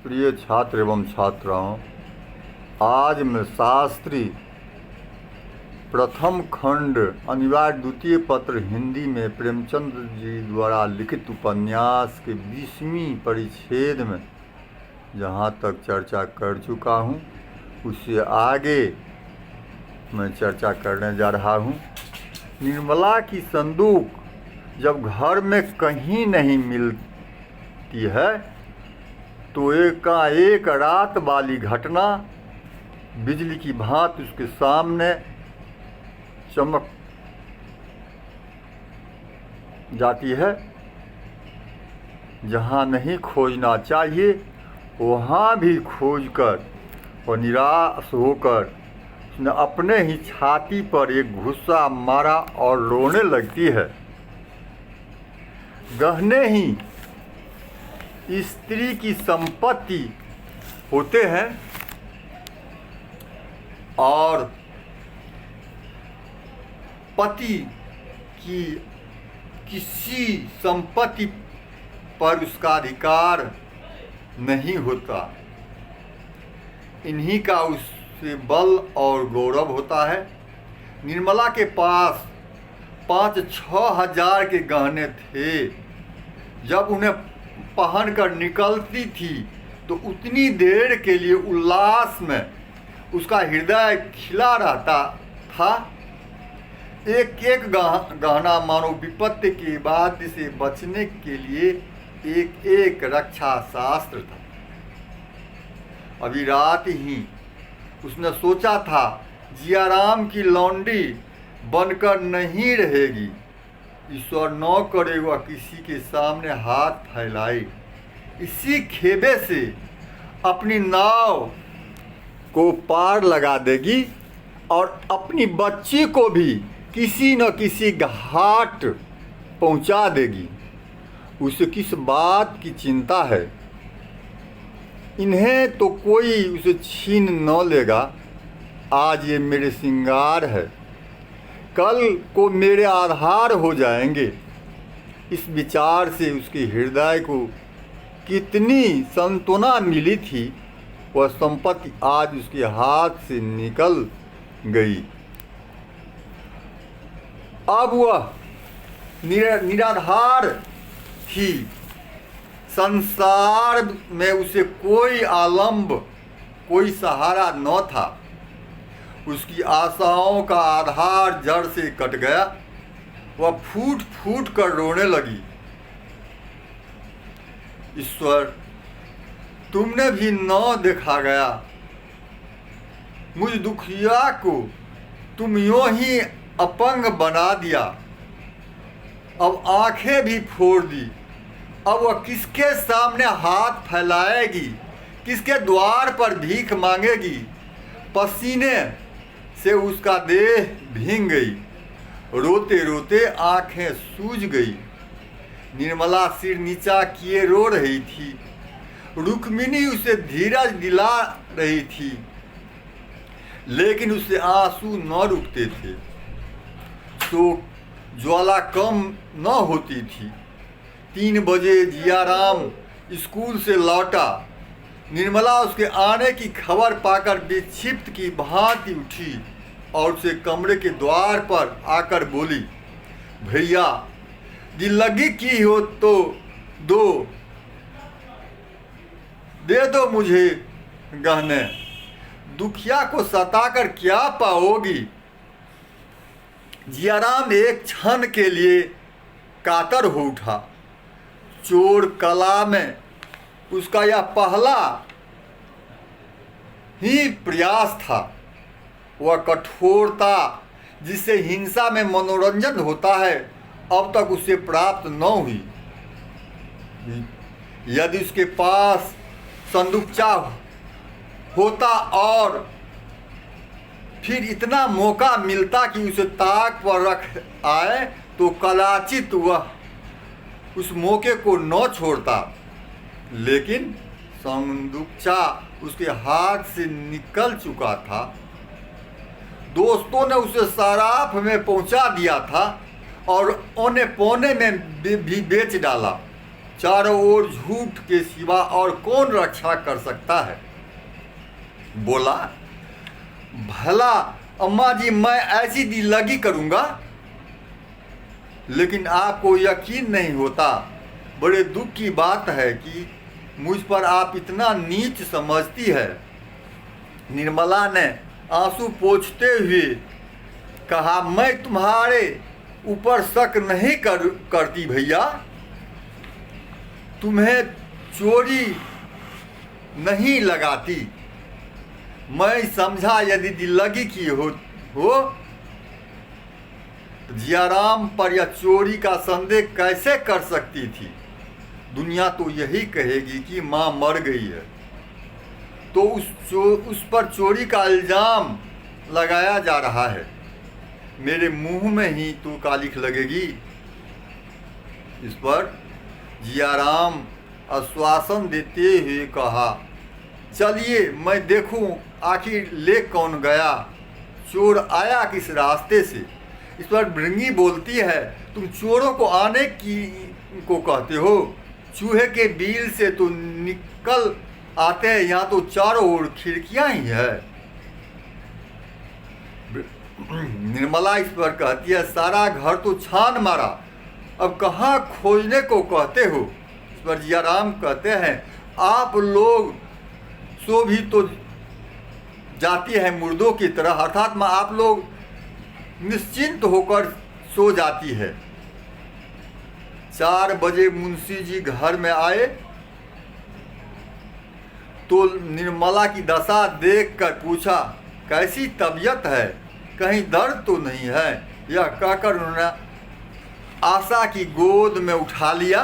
प्रिय छात्र एवं छात्राओं, आज मैं शास्त्री प्रथम खंड अनिवार्य द्वितीय पत्र हिंदी में प्रेमचंद जी द्वारा लिखित उपन्यास के 20वीं परिच्छेद में जहाँ तक चर्चा कर चुका हूँ उससे आगे मैं चर्चा करने जा रहा हूँ। निर्मला की संदूक जब घर में कहीं नहीं मिलती है तो एकाएक रात वाली घटना बिजली की भांति उसके सामने चमक जाती है। जहाँ नहीं खोजना चाहिए वहाँ भी खोजकर और निराश होकर उसने अपने ही छाती पर एक घुस्सा मारा और रोने लगती है। गहने ही स्त्री की संपत्ति होते हैं और पति की किसी संपत्ति पर उसका अधिकार नहीं होता। इन्हीं का उससे बल और गौरव होता है। निर्मला के पास 5-6 हजार के गहने थे। जब उन्हें पहनकर निकलती थी तो उतनी देर के लिए उल्लास में उसका हृदय खिला रहता था। एक एक गहना मानो विपत्ति की बात से बचने के लिए एक एक रक्षा शास्त्र था। अभी रात ही उसने सोचा था जियाराम की लौंडी बनकर नहीं रहेगी। ईश्वर न करे वह किसी के सामने हाथ फैलाए। इसी खेबे से अपनी नाव को पार लगा देगी और अपनी बच्ची को भी किसी न किसी घाट पहुंचा देगी। उसे किस बात की चिंता है? इन्हें तो कोई उसे छीन न लेगा। आज ये मेरे श्रृंगार है, कल को मेरे आधार हो जाएंगे। इस विचार से उसके हृदय को कितनी सांत्वना मिली थी। वह संपत्ति आज उसके हाथ से निकल गई। अब वह निराधार थी। संसार में उसे कोई आलंब, कोई सहारा न था। उसकी आशाओं का आधार जड़ से कट गया। वह फूट फूट कर रोने लगी। ईश्वर, तुमने भी न देखा गया। मुझ दुखिया को तुम यूं ही अपंग बना दिया। अब आंखें भी फोड़ दी। अब वह किसके सामने हाथ फैलाएगी, किसके द्वार पर भीख मांगेगी। पसीने से उसका देह भीग गई। रोते रोते आंखें सूज गई। निर्मला सिर नीचा किए रो रही थी। रुक्मिणी उसे धीरज दिला रही थी, लेकिन उससे आंसू न रुकते थे। तो ज्वाला कम न होती थी। 3 बजे जियाराम स्कूल से लौटा। निर्मला उसके आने की खबर पाकर विक्षिप्त की भांति उठी और उसे कमरे के द्वार पर आकर बोली, भैया दिल लगी की हो तो दे दो मुझे गहने। दुखिया को सताकर क्या पाओगी? जियाराम एक क्षण के लिए कातर हो उठा। चोर कला में उसका यह पहला ही प्रयास था। वह कठोरता जिससे हिंसा में मनोरंजन होता है अब तक उसे प्राप्त न हुई। यदि उसके पास संदूकचा होता और फिर इतना मौका मिलता कि उसे ताक पर रख आए तो कदाचित वह उस मौके को न छोड़ता। लेकिन संदूकचा उसके हाथ से निकल चुका था। दोस्तों ने उसे सराफ में पहुंचा दिया था और औने पौने में भी बेच डाला। चारों ओर झूठ के सिवा और कौन रक्षा कर सकता है। बोला, भला अम्मा जी मैं ऐसी दिल्लगी करूंगा, लेकिन आपको यकीन नहीं होता। बड़े दुख की बात है कि मुझ पर आप इतना नीच समझती है। निर्मला ने आंसू पोंछते हुए कहा, मैं तुम्हारे ऊपर शक नहीं करती भैया, तुम्हें चोरी नहीं लगाती। मैं समझा यदि दिल्लगी की हो तो जियाराम पर यह चोरी का संदेह कैसे कर सकती थी। दुनिया तो यही कहेगी कि माँ मर गई है, तो उस पर चोरी का इल्ज़ाम लगाया जा रहा है। मेरे मुंह में ही तो कालिख लगेगी। इस पर जियाराम आश्वासन देते हुए कहा, चलिए मैं देखूं आखिर ले कौन गया, चोर आया किस रास्ते से। इस पर भृंगी बोलती है, तुम चोरों को आने की को कहते हो, चूहे के बिल से तो निकल आते हैं, यहाँ तो चारों ओर खिड़कियां ही है। निर्मला इस पर कहती है, सारा घर तो छान मारा, अब कहाँ खोजने को कहते हो। इस पर जियाराम कहते हैं, आप लोग सो भी तो जाती है मुर्दों की तरह, अर्थात में आप लोग निश्चिंत होकर सो जाती है। 4 बजे मुंशी जी घर में आए तो निर्मला की दशा देखकर पूछा, कैसी तबीयत है, कहीं दर्द तो नहीं है। यह कहकर उन्होंने आशा की गोद में उठा लिया।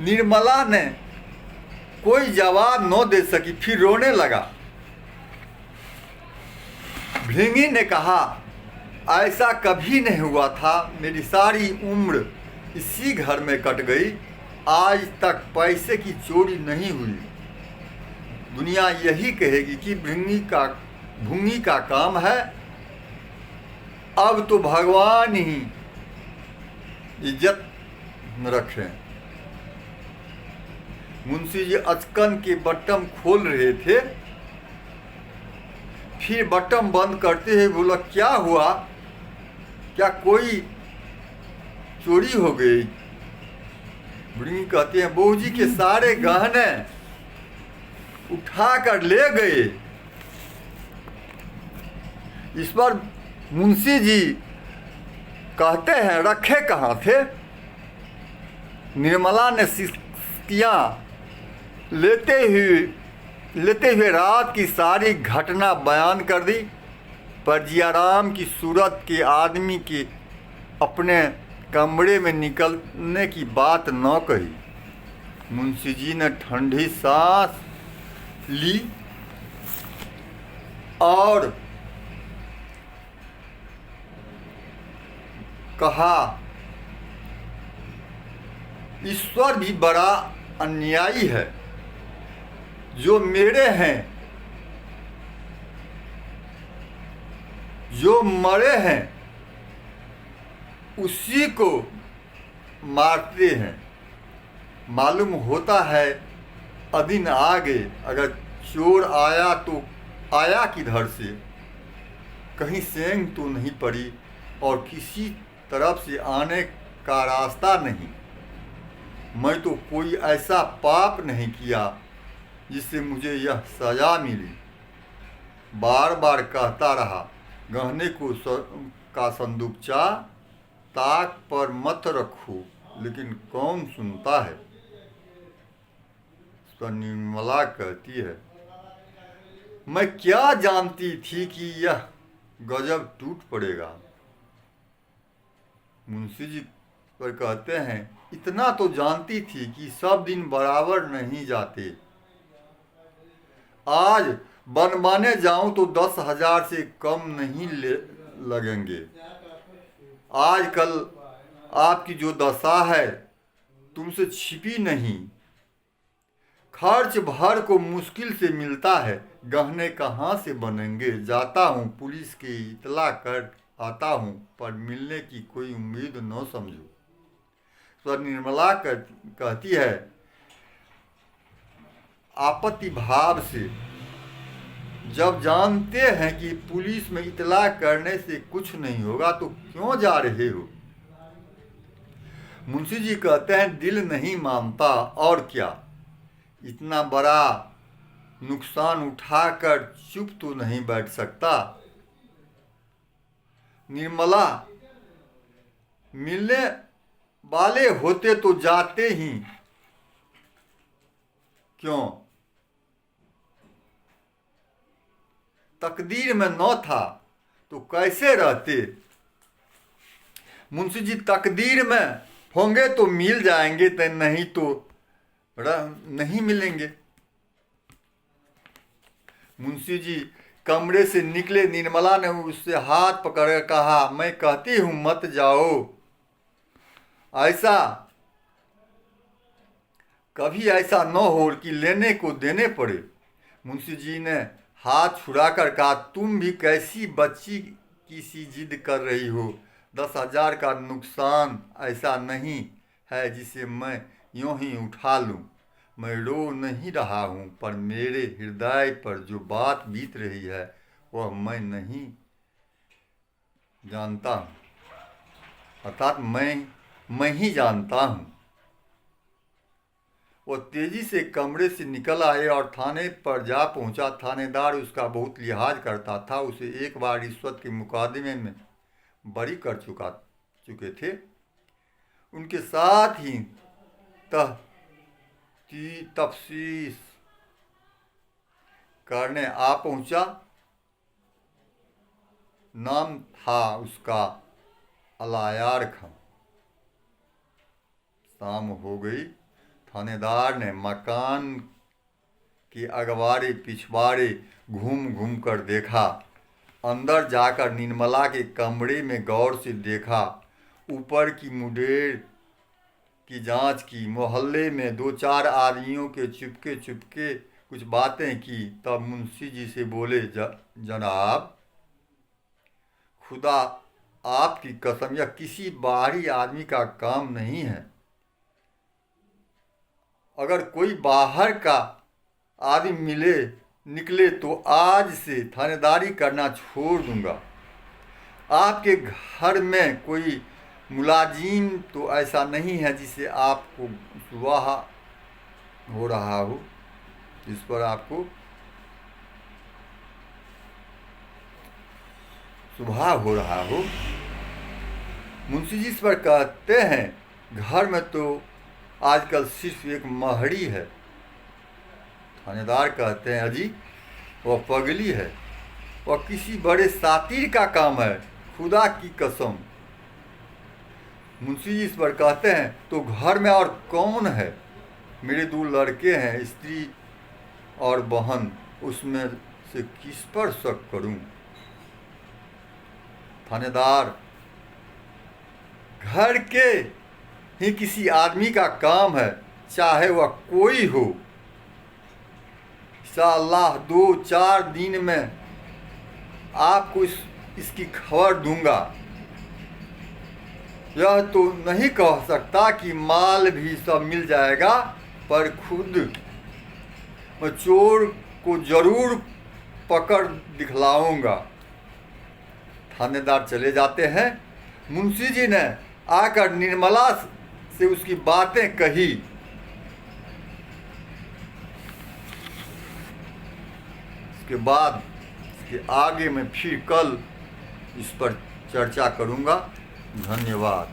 निर्मला ने कोई जवाब न दे सकी, फिर रोने लगा। भृंगी ने कहा, ऐसा कभी नहीं हुआ था, मेरी सारी उम्र इसी घर में कट गई, आज तक पैसे की चोरी नहीं हुई। दुनिया यही कहेगी कि भृंगी का काम है। अब तो भगवान ही इज्जत रखें। मुंशी जी अचकन के बटन खोल रहे थे, फिर बटन बंद करते हुए बोला, क्या हुआ, क्या कोई चोरी हो गई। भृंगी कहते हैं, बहू जी के सारे गहने उठा कर ले गए। इस पर मुंशी जी कहते हैं, रखे कहाँ थे। निर्मला ने सिसकियां लेते हुए रात की सारी घटना बयान कर दी। पर जियाराम की सूरत के आदमी के अपने कमरे में निकलने की बात न कही। मुंशी जी ने ठंडी सांस ली और कहा, ईश्वर भी बड़ा अन्यायी है, जो मेरे हैं, जो मरे हैं उसी को मारते हैं। मालूम होता है अदिन आ गए, अगर चोर आया तो आया किधर से, कहीं सेंध तो नहीं पड़ी और किसी तरफ से आने का रास्ता नहीं। मैं तो कोई ऐसा पाप नहीं किया जिससे मुझे यह सजा मिली। बार बार कहता रहा, गहने का संदूकचा ताक पर मत रखो, लेकिन कौन सुनता है। निर्मला कहती है, मैं क्या जानती थी कि यह गजब टूट पड़ेगा। मुंशी जी पर कहते हैं, इतना तो जानती थी कि सब दिन बराबर नहीं जाते। आज बनवाने जाऊं तो 10,000 से कम नहीं लगेंगे। आजकल आपकी जो दशा है तुमसे छिपी नहीं। खर्च भर को मुश्किल से मिलता है, गहने कहाँ से बनेंगे। जाता हूँ, पुलिस की इतला कर आता हूँ, पर मिलने की कोई उम्मीद न समझो। पर निर्मला कहती है आपत्ति भाव से, जब जानते हैं कि पुलिस में इतला करने से कुछ नहीं होगा तो क्यों जा रहे हो? मुंशी जी कहते हैं दिल नहीं मानता और क्या, इतना बड़ा नुकसान उठाकर चुप तो नहीं बैठ सकता। निर्मला मिलने वाले होते तो जाते ही क्यों? तकदीर में न था तो कैसे रहते? मुंशी जी तकदीर में होंगे तो मिल जाएंगे, तो नहीं तो नहीं मिलेंगे। मुंशी जी कमरे से निकले। निर्मला ने उससे हाथ पकड़कर कहा, मैं कहती हूं मत जाओ, ऐसा कभी ऐसा न हो कि लेने को देने पड़े। मुंशी जी ने हाथ छुड़ाकर कहा, तुम भी कैसी बच्ची की सी जिद कर रही हो? 10,000 का नुकसान ऐसा नहीं है जिसे मैं यूं ही उठा लूं। मैं रो नहीं रहा हूं, पर मेरे हृदय पर जो बात बीत रही है वह मैं नहीं जानता हूं, अर्थात मैं ही जानता हूं। वो तेजी से कमरे से निकल आए और थाने पर जा पहुंचा। थानेदार उसका बहुत लिहाज करता था, उसे एक बार रिश्वत के मुकदमे में बरी कर चुके थे। उनके साथ ही तफ्तीश करने आ पहुंचा। नाम था उसका अलायार खां। शाम हो गई। थानेदार ने मकान के अगवारे पिछवाड़े घूम घूम कर देखा। अंदर जाकर निर्मला के कमरे में गौर से देखा। ऊपर की मुंडेर की जांच की। मोहल्ले में 2-4 आदमियों के चुपके कुछ बातें की। तब मुंशी जी से बोले, जनाब, खुदा आपकी कसम, यह किसी बाहरी आदमी का काम नहीं है। अगर कोई बाहर का आदमी निकले तो आज से थानेदारी करना छोड़ दूंगा। आपके घर में कोई मुलाजिम तो ऐसा नहीं है जिसे आपको सुबह हो रहा हो, जिस पर आपको सुबह हो रहा हो। मुंशी जी इस पर कहते हैं, घर में तो आजकल सिर्फ एक महरी है। थानेदार कहते हैं, अजी वह पगली है, वह किसी बड़े सातिर का काम है, खुदा की कसम। मुंशी जी इस पर कहते हैं, तो घर में और कौन है? मेरे 2 लड़के हैं, स्त्री और बहन, उसमें से किस पर शक करूं? थानेदार, घर के ही किसी आदमी का काम है, चाहे वह कोई हो। इंशाअल्लाह 2-4 दिन में आपको इसकी खबर दूंगा। यह तो नहीं कह सकता कि माल भी सब मिल जाएगा, पर खुद मैं चोर को जरूर पकड़ दिखलाऊंगा। थानेदार चले जाते हैं। मुंशी जी ने आकर निर्मला से उसकी बातें कही। इसके बाद इसके आगे मैं फिर कल इस पर चर्चा करूंगा। धन्यवाद।